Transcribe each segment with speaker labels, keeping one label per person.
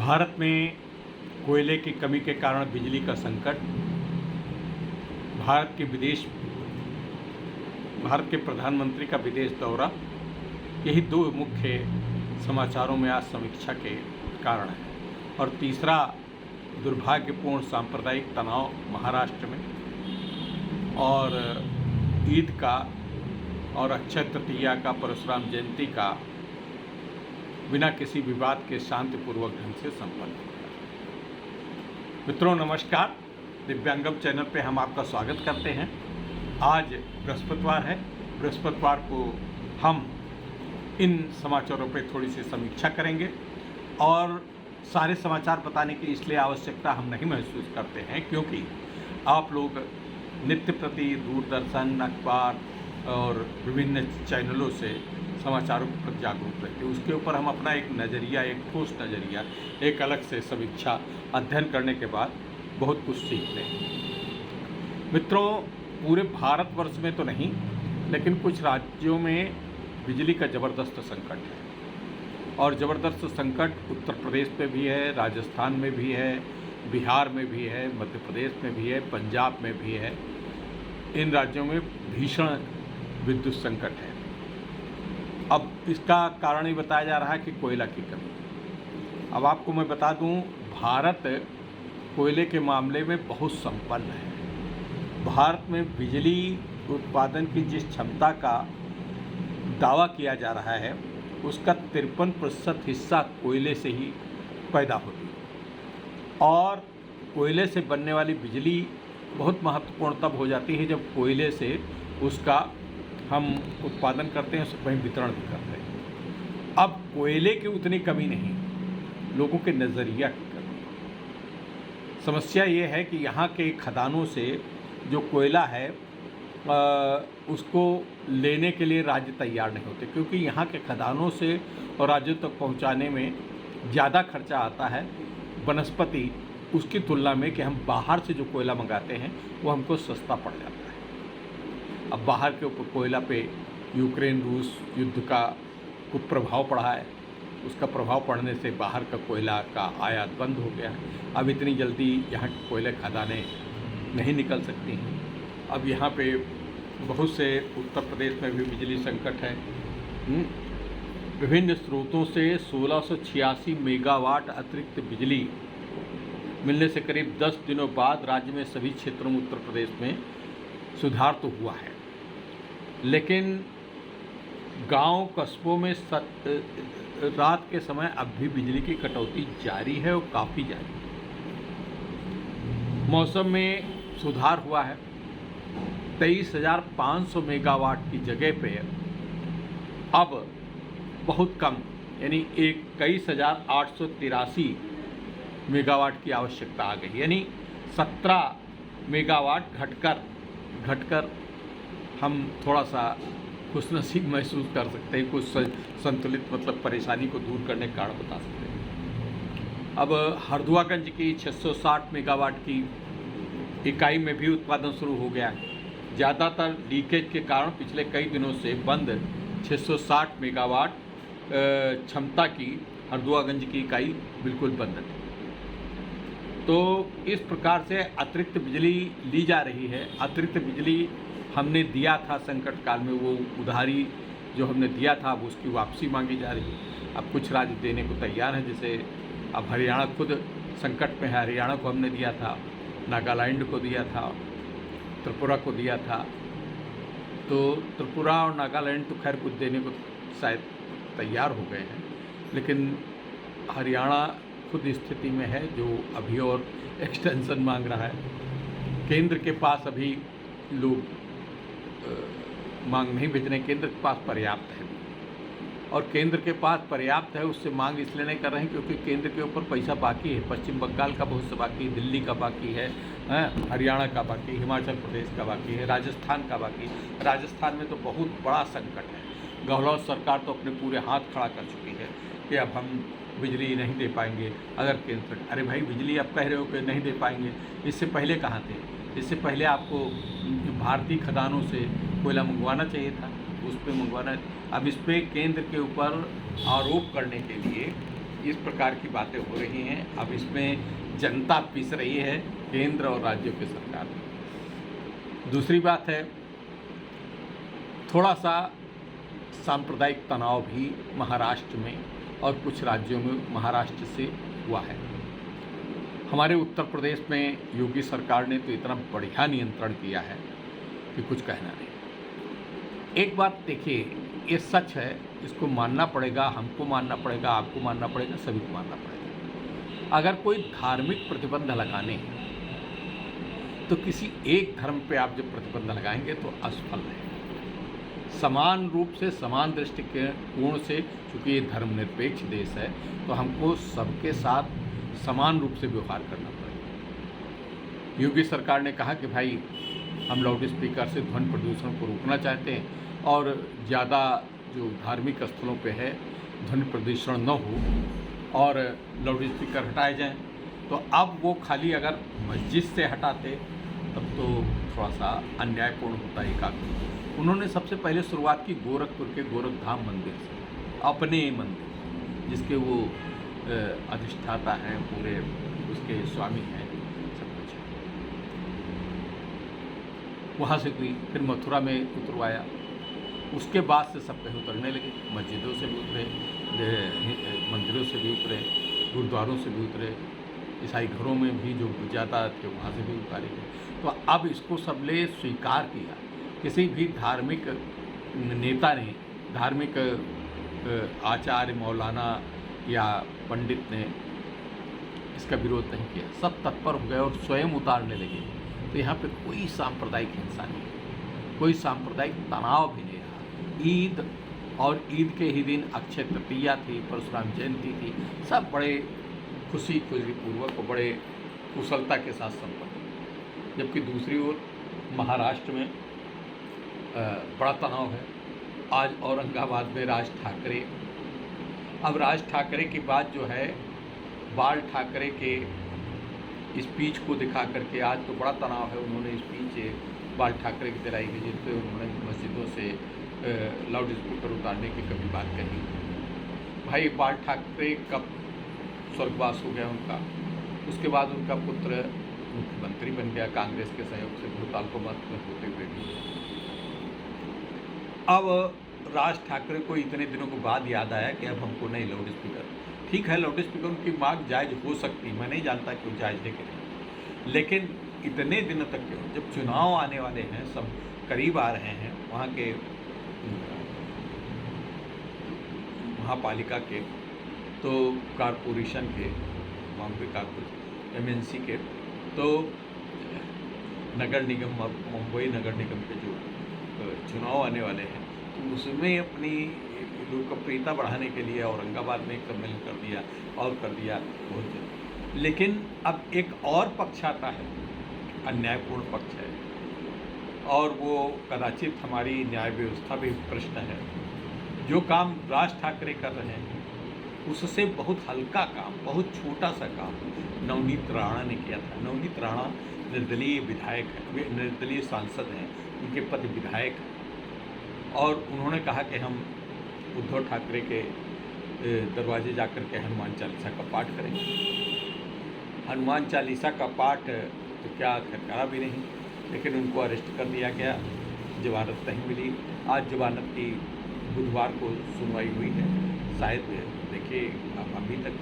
Speaker 1: भारत में कोयले की कमी के कारण बिजली का संकट, भारत के प्रधानमंत्री का विदेश दौरा, यही दो मुख्य समाचारों में आज समीक्षा के कारण है। और तीसरा, दुर्भाग्यपूर्ण सांप्रदायिक तनाव महाराष्ट्र में, और ईद का और अक्षय तृतीया का, परशुराम जयंती का बिना किसी विवाद के शांतिपूर्वक ढंग से संपन्न हो गया। मित्रों नमस्कार, दिव्यांगम चैनल पे हम आपका स्वागत करते हैं। आज बृहस्पतिवार है। बृहस्पतिवार को हम इन समाचारों पे थोड़ी सी समीक्षा करेंगे और सारे समाचार बताने की इसलिए आवश्यकता हम नहीं महसूस करते हैं क्योंकि आप लोग नित्य प्रति दूरदर्शन, अखबार और विभिन्न चैनलों से समाचारों के प्रति जागरूक रहते हैं। उसके ऊपर हम अपना एक नज़रिया, एक ठोस नज़रिया, एक अलग से समीक्षा अध्ययन करने के बाद बहुत कुछ सीखते हैं। मित्रों, पूरे भारतवर्ष में तो नहीं, लेकिन कुछ राज्यों में बिजली का ज़बरदस्त संकट है। और ज़बरदस्त संकट उत्तर प्रदेश में भी है, राजस्थान में भी है, बिहार में भी है, मध्य प्रदेश में भी है, पंजाब में भी है। इन राज्यों में भीषण विद्युत संकट है। अब इसका कारण ही बताया जा रहा है कि कोयला की कमी। अब आपको मैं बता दूं, भारत कोयले के मामले में बहुत संपन्न है। भारत में बिजली उत्पादन की जिस क्षमता का दावा किया जा रहा है, उसका 53% हिस्सा कोयले से ही पैदा होती है। और कोयले से बनने वाली बिजली बहुत महत्वपूर्ण तब हो जाती है जब कोयले से उसका हम उत्पादन करते हैं, उसको वहीं वितरण भी करते हैं। अब कोयले की उतनी कमी नहीं, लोगों के नज़रिया की कमी। समस्या ये है कि यहाँ के खदानों से जो कोयला है उसको लेने के लिए राज्य तैयार नहीं होते, क्योंकि यहाँ के खदानों से और राज्यों तक पहुँचाने में ज़्यादा खर्चा आता है बनस्पति उसकी तुलना में कि हम बाहर से जो कोयला मंगाते हैं वो हमको सस्ता पड़ जाता है। अब बाहर के ऊपर कोयला पे यूक्रेन रूस युद्ध का कुछ प्रभाव पड़ा है। उसका प्रभाव पड़ने से बाहर का कोयला का आयात बंद हो गया है। अब इतनी जल्दी यहाँ की कोयले खदानें नहीं निकल सकती हैं। अब यहाँ पे बहुत से उत्तर प्रदेश में भी बिजली संकट है। विभिन्न स्रोतों से 1686 मेगावाट अतिरिक्त बिजली मिलने से करीब 10 दिनों बाद राज्य में सभी क्षेत्रों में उत्तर प्रदेश में सुधार तो हुआ है, लेकिन गांव कस्बों में रात के समय अब भी बिजली की कटौती जारी है और काफ़ी जारी है। मौसम में सुधार हुआ है। 23,500 मेगावाट की जगह पे अब बहुत कम, यानी 21,883 मेगावाट की आवश्यकता आ गई, यानी 17 मेगावाट घटकर हम थोड़ा सा खुशनसीब महसूस कर सकते हैं। कुछ संतुलित मतलब परेशानी को दूर करने का कारण बता सकते हैं। अब हरदुआगंज की 660 मेगावाट की इकाई में भी उत्पादन शुरू हो गया है। ज़्यादातर लीकेज के कारण पिछले कई दिनों से बंद 660 मेगावाट क्षमता की हरदुआगंज की इकाई बिल्कुल बंद थी। तो इस प्रकार से अतिरिक्त बिजली ली जा रही है। अतिरिक्त बिजली हमने दिया था संकट काल में, वो उधारी जो हमने दिया था अब उसकी वापसी मांगी जा रही है। अब कुछ राज्य देने को तैयार हैं, जैसे अब हरियाणा खुद संकट में है। हरियाणा को हमने दिया था, नागालैंड को दिया था, त्रिपुरा को दिया था। तो त्रिपुरा और नागालैंड तो खैर कुछ देने को शायद तैयार हो गए हैं, लेकिन हरियाणा खुद स्थिति में है जो अभी और एक्सटेंशन मांग रहा है। केंद्र के पास अभी लोग मांग नहीं भेज रहे। केंद्र के पास पर्याप्त है, और केंद्र के पास पर्याप्त है, उससे मांग इसलिए नहीं कर रहे हैं क्योंकि केंद्र के ऊपर पैसा बाकी है। पश्चिम बंगाल का बहुत से बाकी, दिल्ली का बाकी है, हरियाणा का बाकी, हिमाचल प्रदेश का बाकी है, राजस्थान का बाकी। राजस्थान में तो बहुत बड़ा संकट है। गहलोत सरकार तो अपने पूरे हाथ खड़ा कर चुकी है कि अब हम बिजली नहीं दे पाएंगे अगर केंद्र। अरे भाई, बिजली आप कह रहे हो कि नहीं दे पाएंगे, इससे पहले कहाँ थे? इससे पहले आपको भारतीय खदानों से कोयला मंगवाना चाहिए था, उस पर मंगवाना। अब इस पर केंद्र के ऊपर आरोप करने के लिए इस प्रकार की बातें हो रही हैं। अब इसमें जनता पिस रही है केंद्र और राज्यों की सरकार। दूसरी बात है, थोड़ा सा सांप्रदायिक तनाव भी महाराष्ट्र में और कुछ राज्यों में महाराष्ट्र से हुआ है। हमारे उत्तर प्रदेश में योगी सरकार ने तो इतना बढ़िया नियंत्रण किया है कि कुछ कहना नहीं। एक बात देखिए, ये सच है, इसको मानना पड़ेगा, हमको मानना पड़ेगा, आपको मानना पड़ेगा, सभी को मानना पड़ेगा। अगर कोई धार्मिक प्रतिबंध लगाने हैं तो किसी एक धर्म पे आप जब प्रतिबंध लगाएंगे तो असफल रहेगा। समान रूप से, समान दृष्टिकोण से, चूँकि ये धर्मनिरपेक्ष देश है तो हमको सबके साथ समान रूप से व्यवहार करना पड़ेगा। योगी सरकार ने कहा कि भाई हम लाउड स्पीकर से ध्वनि प्रदूषण को रोकना चाहते हैं और ज़्यादा जो धार्मिक स्थलों पे है ध्वनि प्रदूषण न हो और लाउड स्पीकर हटाए जाएं। तो अब वो खाली अगर मस्जिद से हटाते तब तो थोड़ा सा अन्यायपूर्ण होता है। एक उन्होंने सबसे पहले शुरुआत की गोरखपुर के गोरखधाम मंदिर से, अपने मंदिर जिसके वो अधिष्ठाता हैं, पूरे उसके स्वामी हैं, सब कुछ है। वहाँ से कोई फिर मथुरा में उतरवाया, उसके बाद से सब कहीं उतरने लगे। मस्जिदों से भी उतरे, मंदिरों से भी उतरे, गुरुद्वारों से भी उतरे, ईसाई घरों में भी जो ज़्यादा थे वहाँ से भी उतारे गए। तो अब इसको सबने स्वीकार किया। किसी भी धार्मिक नेता ने, धार्मिक आचार्य, मौलाना या पंडित ने इसका विरोध नहीं किया। सब तत्पर हो गए और स्वयं उतारने लगे। तो यहाँ पे कोई सांप्रदायिक हिंसा नहीं है, कोई सांप्रदायिक तनाव भी नहीं रहा। ईद और ईद के ही दिन अक्षय तृतीया थी, परशुराम जयंती थी, सब बड़े खुशी पूर्वक और बड़े कुशलता के साथ संपन्न। जबकि दूसरी ओर महाराष्ट्र में बड़ा तनाव है। आज औरंगाबाद में राज ठाकरे, अब राज ठाकरे की बात जो है, बाल ठाकरे के स्पीच को दिखा करके आज तो बड़ा तनाव है। उन्होंने स्पीच बाल ठाकरे की दिलाई की जिस पर उन्होंने मस्जिदों से लाउड स्पीकर उतारने की कभी बात कही। भाई बाल ठाकरे कब स्वर्गवास हो गया उनका, उसके बाद उनका पुत्र मुख्यमंत्री बन गया कांग्रेस के सहयोग से, भूताल को मत में होते हुए भी। अब राज ठाकरे को इतने दिनों के बाद याद आया कि अब हमको नहीं लाउड स्पीकर। ठीक है, लाउड स्पीकर उनकी मांग जायज़ हो सकती, मैं नहीं जानता कि वो जायज़ है कि नहीं, लेकिन इतने दिनों तक क्यों? जब चुनाव आने वाले हैं, सब करीब आ रहे हैं, वहाँ के महापालिका के, तो कारपोरेशन के, बॉम्बे कारपोरेशन, एमएनसी के, तो नगर निगम, मुंबई नगर निगम के जो चुनाव आने वाले हैं, तो उसमें अपनी लोकप्रियता बढ़ाने के लिए औरंगाबाद में एक सम्मेलन कर दिया और कर दिया बहुत। लेकिन अब एक और पक्ष आता है, अन्यायपूर्ण पक्ष है, और वो कदाचित हमारी न्याय व्यवस्था भी प्रश्न है। जो काम राज ठाकरे कर रहे हैं उससे बहुत हल्का काम, बहुत छोटा सा काम नवनीत राणा ने किया था। नवनीत राणा निर्दलीय विधायक है, निर्दलीय सांसद हैं, उनके पति विधायक हैं, और उन्होंने कहा कि हम उद्धव ठाकरे के दरवाजे जाकर के हनुमान चालीसा का पाठ करेंगे। हनुमान चालीसा का पाठ तो क्या करा भी नहीं, लेकिन उनको अरेस्ट कर दिया गया, जमानत नहीं मिली। आज जमानत की बुधवार को सुनवाई हुई है। शायद देखिए, अभी तक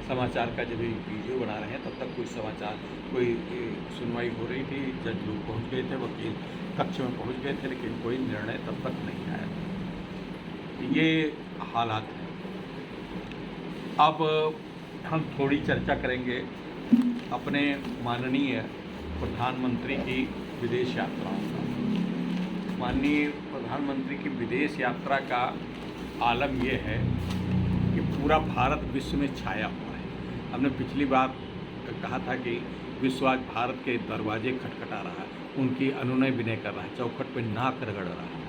Speaker 1: समाचार का जब वीडियो बना रहे हैं तब तक कोई समाचार, कोई सुनवाई हो रही थी, जज लोग पहुंच गए थे, वकील कक्ष में पहुंच गए थे, लेकिन कोई निर्णय तब तक नहीं आया। ये हालात हैं। अब हम थोड़ी चर्चा करेंगे अपने माननीय प्रधानमंत्री की विदेश यात्राओं का। माननीय प्रधानमंत्री की विदेश यात्रा का आलम यह है कि पूरा भारत विश्व में छाया हुआ है। हमने पिछली बार कहा था कि विश्व आज भारत के दरवाजे खटखटा रहा है, उनकी अनुनय विनय कर रहा है, चौखट पे नाक रगड़ रहा है।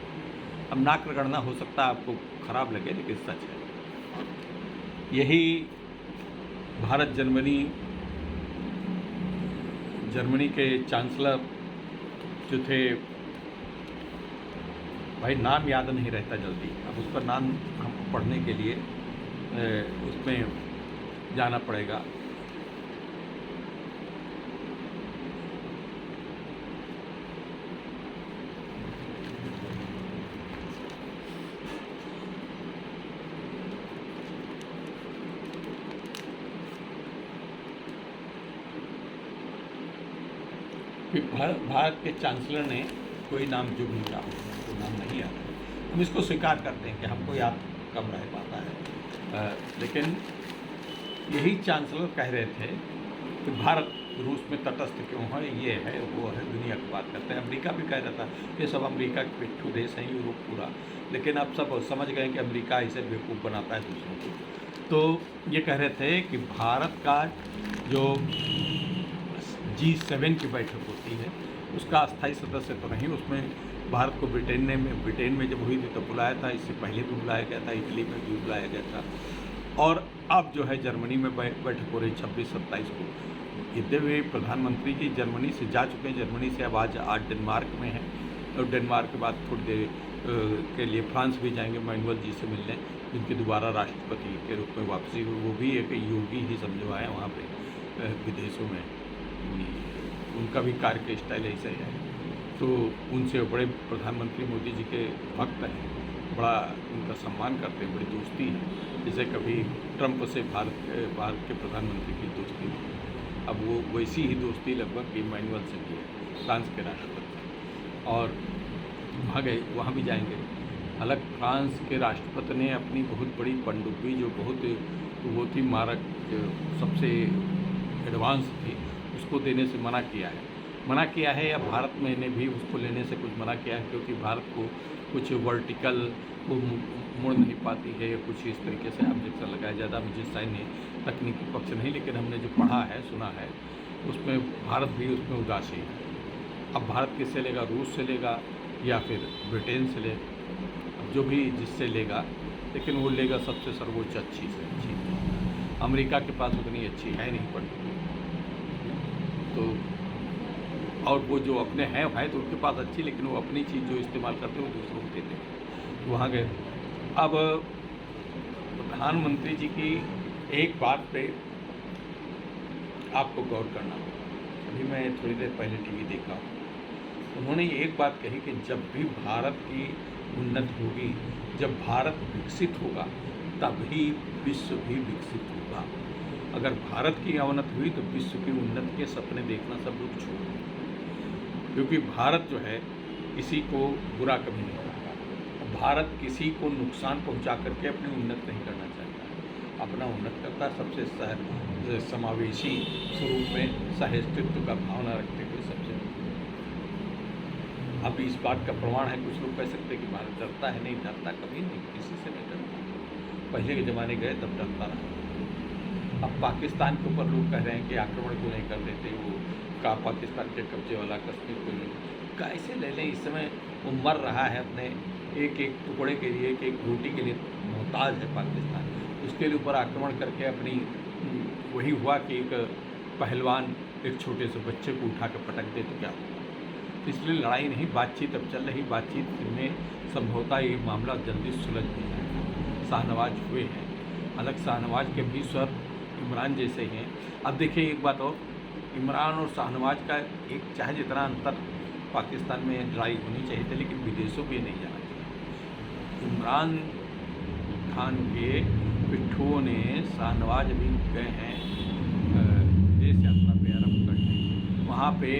Speaker 1: अब नाक रगड़ना हो सकता है आपको खराब लगे, लेकिन सच है। यही भारत जर्मनी के चांसलर जो थे, भाई नाम याद नहीं रहता जल्दी, अब उस पर नाम हम पढ़ने के लिए उसमें जाना पड़ेगा। भारत के चांसलर ने कोई नाम जो भी लिया, तो नाम नहीं आता, हम इसको स्वीकार करते हैं कि हमको याद कम रह पाता है, लेकिन यही चांसलर कह रहे थे कि भारत रूस में तटस्थ क्यों है, ये है वो है, दुनिया की बात करते हैं। अमेरिका भी कह रहा था ये सब अमेरिका के पिट्ठू देश हैं, यूरोप पूरा, लेकिन अब सब समझ गए कि अमेरिका इसे बेवकूफ़ बनाता है दूसरों को। तो ये कह रहे थे कि भारत का जो G7 की बैठक होती है उसका अस्थायी सदस्य तो नहीं, उसमें भारत को ब्रिटेन में जब हुई थी तो बुलाया था, इससे पहले भी बुलाया गया था, इटली में भी बुलाया गया था, और अब जो है जर्मनी में बैठक हो रही 26-27 को। यद्यपि प्रधानमंत्री जी जर्मनी से जा चुके हैं, जर्मनी से अब आज डेनमार्क में हैं, और डेनमार्क के बाद थोड़ी देर के लिए फ्रांस भी जाएंगे मैनुअल जी से मिलने, जिनके दोबारा राष्ट्रपति के रूप में वापसी हुई। वो भी एक योगी ही समझो आए वहाँ पे विदेशों में, उनका भी कार्य के स्टाइल ऐसा ही है। तो उनसे बड़े प्रधानमंत्री मोदी जी के भक्त हैं, बड़ा उनका सम्मान करते हैं, बड़ी दोस्ती है, जैसे कभी ट्रंप से भारत के प्रधानमंत्री की दोस्ती थी, अब वो वैसी ही दोस्ती लगभग इमैनुअल से की है, फ्रांस के राष्ट्रपति, और वहाँ गए, वहाँ भी जाएंगे। हालांकि फ्रांस के राष्ट्रपति ने अपनी बहुत बड़ी पनडुब्बी जो बहुत ही मारक सबसे एडवांस थी उसको देने से मना किया है, या भारत में ने भी उसको लेने से कुछ मना किया है, क्योंकि भारत को कुछ वर्टिकल वो मुड़ नहीं पाती है, या कुछ इस तरीके से ऑब्जेक्शन लगाया। ज़्यादा मुझे सैन्य तकनीकी पक्ष नहीं, लेकिन हमने जो पढ़ा है सुना है उसमें भारत भी उसमें उदासीन है। अब भारत किससे लेगा, रूस से लेगा या फिर ब्रिटेन से ले, जो भी जिससे लेगा, लेकिन वो लेगा सबसे सर्वोच्च अच्छी से अच्छी। अमेरिका के पास उतनी अच्छी है नहीं पड़ती, तो और वो जो अपने हैं तो उनके पास अच्छी, लेकिन वो अपनी चीज़ जो इस्तेमाल करते हैं वो दूसरों को देते हैं। वहाँ गए। अब प्रधानमंत्री जी की एक बात पे आपको गौर करना होगा। अभी मैं थोड़ी देर पहले टीवी देखा, उन्होंने एक बात कही कि जब भी भारत की उन्नति होगी, जब भारत विकसित होगा, तभी विश्व भी विकसित होगा। अगर भारत की अवनति हुई तो विश्व की उन्नति के सपने देखना सब लोग छोड़ दें, क्योंकि भारत जो है किसी को बुरा कभी नहीं करता। भारत किसी को नुकसान पहुंचा करके अपनी उन्नति नहीं करना चाहता, अपना उन्नत करता सबसे समावेशी स्वरूप में सहअस्तित्व का भावना रखते हुए सबसे। अब इस बात का प्रमाण है, कुछ लोग कह सकते हैं कि भारत डरता है, नहीं डरता कभी नहीं, किसी से नहीं डरता। पहले के ज़माने गए तब डरता रहा। अब पाकिस्तान के ऊपर लोग कह रहे हैं कि आक्रमण क्यों नहीं कर देते, वो का पाकिस्तान के कब्जे वाला कश्मीर को कैसे ले लें। इस समय वो मर रहा है, अपने एक एक टुकड़े के लिए, एक एक रोटी के लिए मोहताज है पाकिस्तान, उसके लिए ऊपर आक्रमण करके अपनी वही हुआ कि एक पहलवान एक छोटे से बच्चे को उठा के पटक दे तो क्या होगा। इसलिए लड़ाई नहीं, बातचीत अब चल रही, बातचीत में संभवतः ये मामला जल्दी सुलझ भी जाएगा। शाहनवाज हुए हैं, अलग शाहनवाज के भी स्वर इमरान जैसे ही हैं। अब देखिए एक बात और, इमरान और शाहनवाज का एक चाहे जितना अंतर पाकिस्तान में लड़ाई होनी चाहिए थी, लेकिन विदेशों में नहीं जाना चाहिए। इमरान खान के पिट्ठुओं ने, शाहनवाज भी गए हैं विदेश यात्रा पे अरब करने, वहाँ पे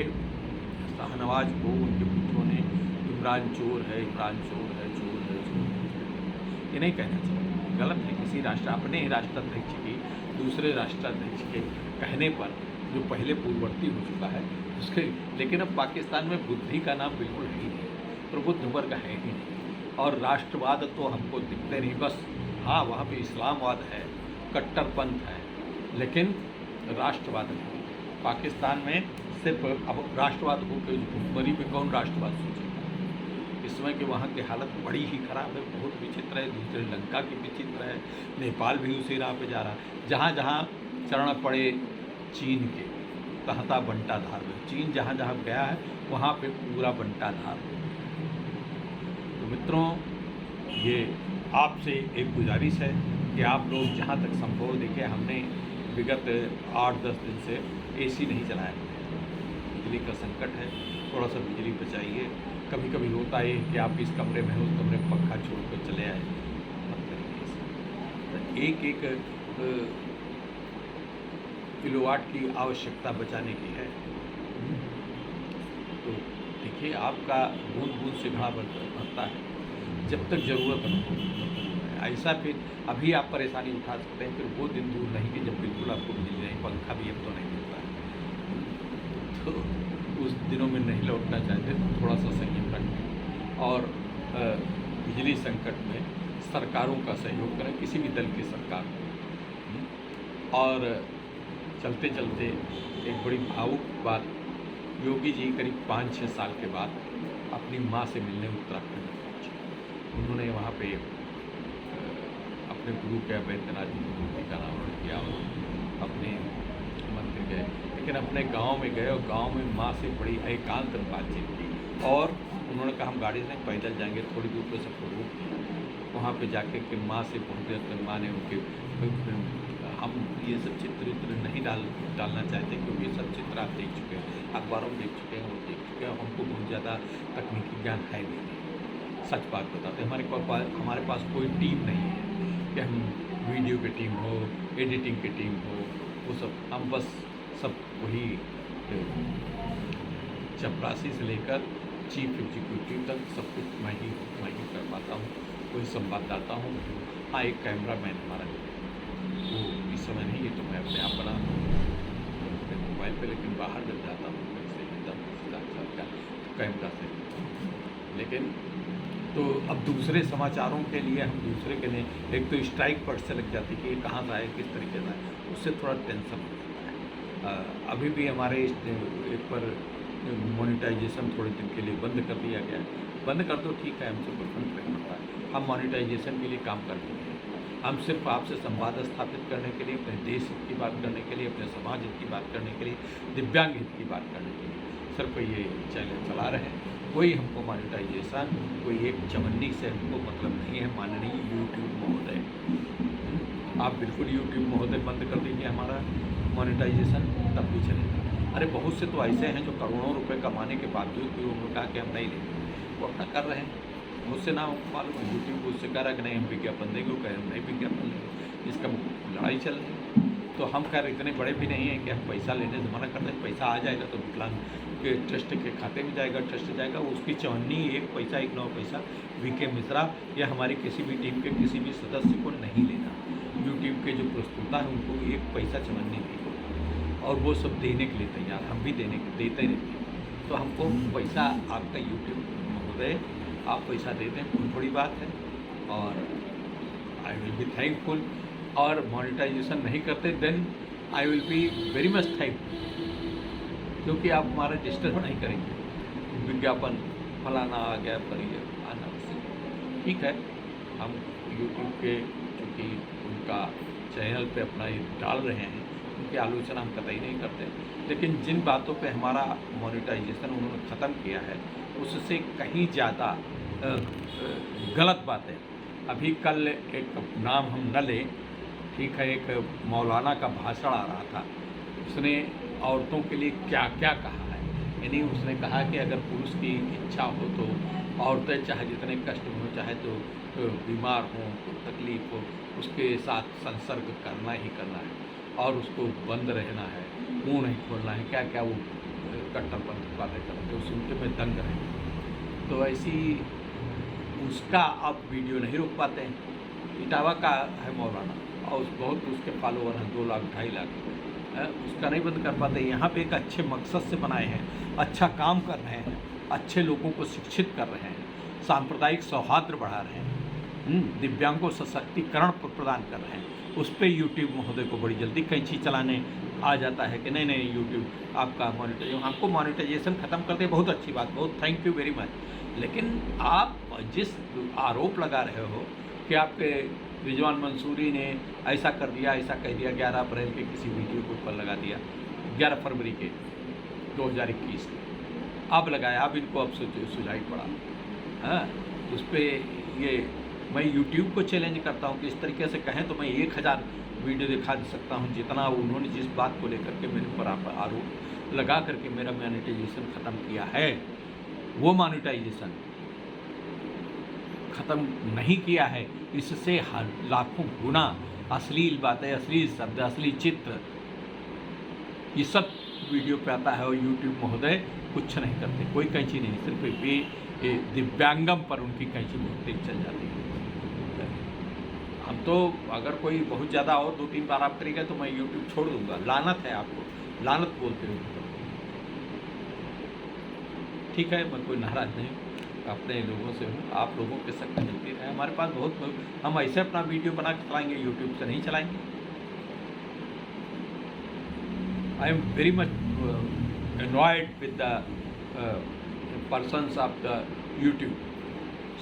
Speaker 1: शाहनवाज को उनके पिट्ठुओं ने इमरान चोर है, इमरान चोर है, चोर है, चोर। ये नहीं कहना चाहिए, गलत है। किसी राष्ट्र, अपने ही राष्ट्राध्यक्ष की दूसरे राष्ट्राध्यक्ष के कहने पर, जो पहले पूर्ववर्ती हो चुका है उसके, लेकिन अब पाकिस्तान में बुद्धि का नाम बिल्कुल है ही नहीं, प्रबुद्ध वर्ग है ही नहीं, और राष्ट्रवाद तो हमको दिखते नहीं। बस हाँ, वहाँ पे इस्लामवाद है, कट्टरपंथ है, लेकिन राष्ट्रवाद नहीं। पाकिस्तान में सिर्फ अब राष्ट्रवाद हो के भुखमरी में कौन राष्ट्रवाद सोचेगा। इस समय के वहाँ की हालत बड़ी ही खराब है, बहुत विचित्र है। दूसरे श्रीलंका की विचित्र है, नेपाल भी उसी राह पे जा रहा है। जहाँ जहाँ चरण पड़े चीन के, कहता बंटा धार में, चीन जहाँ जहाँ गया है वहाँ पे पूरा बंटा धार। तो मित्रों, ये आपसे एक गुजारिश है कि आप लोग जहाँ तक संभव, देखिए हमने विगत 8-10 दिन से एसी नहीं चलाया है। बिजली का संकट है, थोड़ा सा बिजली बचाइए। कभी कभी होता है कि आप इस कमरे में हो, उस कमरे में पंखा छोड़ कर चले आए, मत करिए ऐसा। एक किलोवाट की आवश्यकता बचाने की है। तो देखिए, आपका बूंद बूंद से घड़ा भरता है, जब तक ज़रूरत न हो तब तक ऐसा। फिर अभी आप परेशानी उठा सकते हैं, फिर वो दिन दूर नहीं कि जब बिल्कुल आपको बिजली नहीं, पंखा भी अब तो नहीं मिलता है। तो उस दिनों में नहीं लौटना चाहते तो थोड़ा सा संयम रखें और बिजली संकट में सरकारों का सहयोग करें, किसी भी दल की सरकार हो। और चलते चलते एक बड़ी भावुक बात, योगी जी करीब 5-6 साल के बाद अपनी माँ से मिलने उत्तराखंड पहुँचे। उन्होंने वहाँ पे अपने गुरु के वैद्यनाथ जी की मूर्ति का अनावरण किया और अपने मंदिर गए, लेकिन अपने गांव में गए और गांव में माँ से बड़ी एकांत बातचीत की। और उन्होंने कहा हम गाड़ी से पैदल जाएंगे, थोड़ी दूर पे सबको रोक दिया। वहाँ पे जाके कि माँ से बहुत देर तक माँ ने उनके, हम ये सब चित्र नहीं डालना चाहते क्योंकि ये सब चित्र आप देख चुके हैं, अखबारों में देख चुके हैं, वो देख चुके हैं, हमको बहुत ज़्यादा तकनीकी ज्ञान है नहीं। सच बात बताते हमारे पास कोई टीम नहीं है कि हम वीडियो की टीम हो, एडिटिंग की टीम हो, वो सब हम बस सब वही चपरासी से लेकर चीफ एग्जीक्यूटिव तक सब कुछ मैं ही कर पाता हूँ, कोई संवाददाता हूँ। हाँ, एक कैमरा मैन हमारा वो इस समय नहीं है, तो मैं अपने आप बना अपने मोबाइल पे, लेकिन बाहर जब जाता हूँ वैसे एकदम कैमरा से। लेकिन तो अब दूसरे समाचारों के लिए हम दूसरे के लिए, एक तो स्ट्राइक पर से लग जाती कि ये कहाँ से आए, किस तरीके से आए, उससे थोड़ा टेंशन हो जाता है। अभी भी हमारे एक पर मोनेटाइजेशन थोड़े दिन के लिए बंद कर दिया गया है। बंद कर दो, ठीक है, हमसे कोई फर्क नहीं पड़ता है, हम मोनेटाइजेशन के लिए काम कर रहे हैं। हम सिर्फ आपसे संवाद स्थापित करने के लिए, अपने देश हित की बात करने के लिए, अपने समाज हित की बात करने के लिए, दिव्यांग हित की बात करने के लिए सिर्फ ये चैनल चला रहे हैं। कोई हमको मोनेटाइजेशन, कोई एक चवन्नी से हमको मतलब नहीं है। माननीय यूट्यूब महोदय, आप बिल्कुल यूट्यूब महोदय बंद कर दीजिए हमारा मोनेटाइजेशन, तब भी चलेगा। अरे बहुत से तो ऐसे हैं जो करोड़ों रुपए कमाने के बावजूद भी उन्होंने कहा कि हम नहीं लेंगे, वो अपना कर रहे हैं। मुझसे ना मालूम है, यूट्यूब उससे कह रहा कि नहीं हम विज्ञापन देंगे, वो कह रहे हम नहीं विज्ञापन लेंगे। इसका लड़ाई चल रही है। तो हम खैर इतने बड़े भी नहीं हैं कि हम पैसा लेने से मना करते हैं। पैसा आ जाएगा तो विकलांग के ट्रस्ट के खाते में जाएगा, ट्रस्ट जाएगा, उसकी चवन्नी 1 पैसा 1 9 पैसा वीके मिश्रा या हमारी किसी भी टीम के किसी भी सदस्य को नहीं लेना। यूट्यूब के जो प्रस्तुता है उनको 1 पैसा चवन्नी नहीं, और वो सब देने के लिए तैयार, हम भी देते रहते हैं। तो हमको पैसा आपका यूट्यूब महोदय आप पैसा देते हैं, बहुत बड़ी बात है, और आई विल बी थैंकफुल। और मोनेटाइजेशन नहीं करते then I will be very much thankful, क्योंकि आप हमारा डिस्टर्ब नहीं करेंगे। विज्ञापन फलाना आ गया, पर ये आना, ठीक है। हम यूट्यूब के चूँकि उनका चैनल पे अपना ये डाल रहे हैं, उनकी आलोचना हम कतई नहीं करते, लेकिन जिन बातों पे हमारा मोनेटाइजेशन उन्होंने ख़त्म किया है उससे कहीं ज़्यादा गलत बात है। अभी कल एक नाम हम न लें, ठीक है, एक मौलाना का भाषण आ रहा था, उसने औरतों के लिए क्या क्या कहा है। यानी उसने कहा कि अगर पुरुष की इच्छा हो तो औरतें चाहे जितने कष्ट में हो, चाहे तो बीमार हो, तकलीफ हो, उसके साथ संसर्ग करना ही करना है, और उसको बंद रहना है, मुँह नहीं खोलना है, क्या क्या वो कट्टरपंथी बातें करते, वो सुन के मैं दंग रहे। तो ऐसी उसका आप वीडियो नहीं रोक पाते हैं। इटावा का है मौलाना, और बहुत उसके फॉलोवर हैं 2 लाख 2.5 लाख, उसका नहीं बंद कर पाते। यहाँ पे एक अच्छे मकसद से बनाए हैं, अच्छा काम कर रहे हैं, अच्छे लोगों को शिक्षित कर रहे हैं, सांप्रदायिक सौहार्द बढ़ा रहे हैं, दिव्यांगों को सशक्तिकरण प्रदान कर रहे हैं। उस पर यूट्यूब महोदय को बड़ी जल्दी कैंची चलाने आ जाता है कि नहीं नहीं यूट्यूब आपका मोनेटाइजेशन, हमको मोनेटाइजेशन ख़त्म कर दे, बहुत अच्छी बात, बहुत थैंक यू वेरी मच। लेकिन आप जिस आरोप लगा रहे हो कि आपके रिजवान मंसूरी ने ऐसा कर दिया, ऐसा कह दिया, 11 अप्रैल के किसी वीडियो के ऊपर लगा दिया, 11 फरवरी के 2021 अब लगाया, अब इनको अब सुझाई पड़ा, हाँ, उस पर ये मैं यूट्यूब को चैलेंज करता हूँ कि इस तरीके से कहें तो मैं 1000 वीडियो दिखा सकता हूँ, जितना उन्होंने जिस बात को लेकर के मेरे ऊपर आरोप लगा करके मेरा मोनेटाइजेशन ख़त्म किया है, वो मोनेटाइजेशन ख़त्म नहीं किया है। इससे लाखों गुना अश्लील बातें, अश्लील शब्द, अश्लील चित्र, ये सब वीडियो पे आता है और यूट्यूब महोदय कुछ नहीं करते, कोई कैंची नहीं, सिर्फ दिव्यांगम पर उनकी कैंची बहुत तेज चल जाती है। हम तो अगर कोई बहुत ज़्यादा और 2-3 बार आप करेंगे तो मैं यूट्यूब छोड़ दूंगा। लानत है आपको, लानत बोलते हो। ठीक है, मैं कोई नाराज़ नहीं, अपने लोगों से हूँ, आप लोगों के शक्ति मिलती रहे। हमारे पास बहुत, हम ऐसे अपना वीडियो बना के चलाएंगे, यूट्यूब से नहीं चलाएंगे। I am very much annoyed with the persons of the YouTube.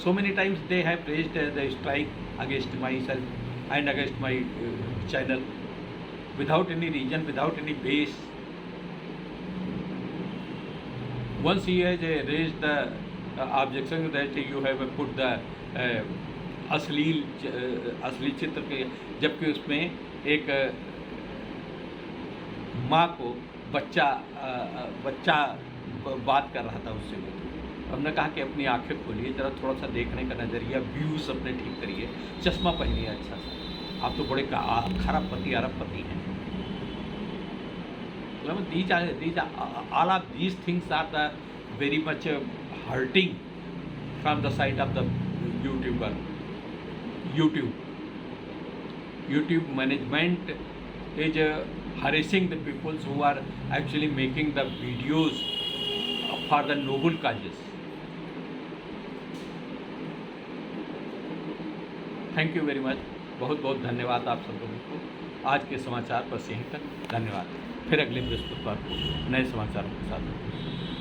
Speaker 1: So many times they have raised the strike against myself and against my channel without any reason, without any base. Once he has raised the objection that you have put the अश्लील चित्र के, जबकि उसमें एक माँ को बच्चा बात कर रहा था उससे। हमने कहा कि अपनी आंखें खोलिए, ज़रा थोड़ा सा देखने का नज़रिया, व्यूज़ अपने ठीक करिए, चश्मा पहनिए अच्छा सा, आप तो बड़े खराब पति, अरबपति हैं। all of these things are the very much hurting from the side of the YouTuber. YouTube management is harassing the people who are actually making the videos for the noble causes. Thank you very much, बहुत बहुत धन्यवाद आप सब लोगों को। आज के समाचार बस यहीं तक, धन्यवाद। फिर अगले बृहस्पतिवार को नए समाचारों के साथ।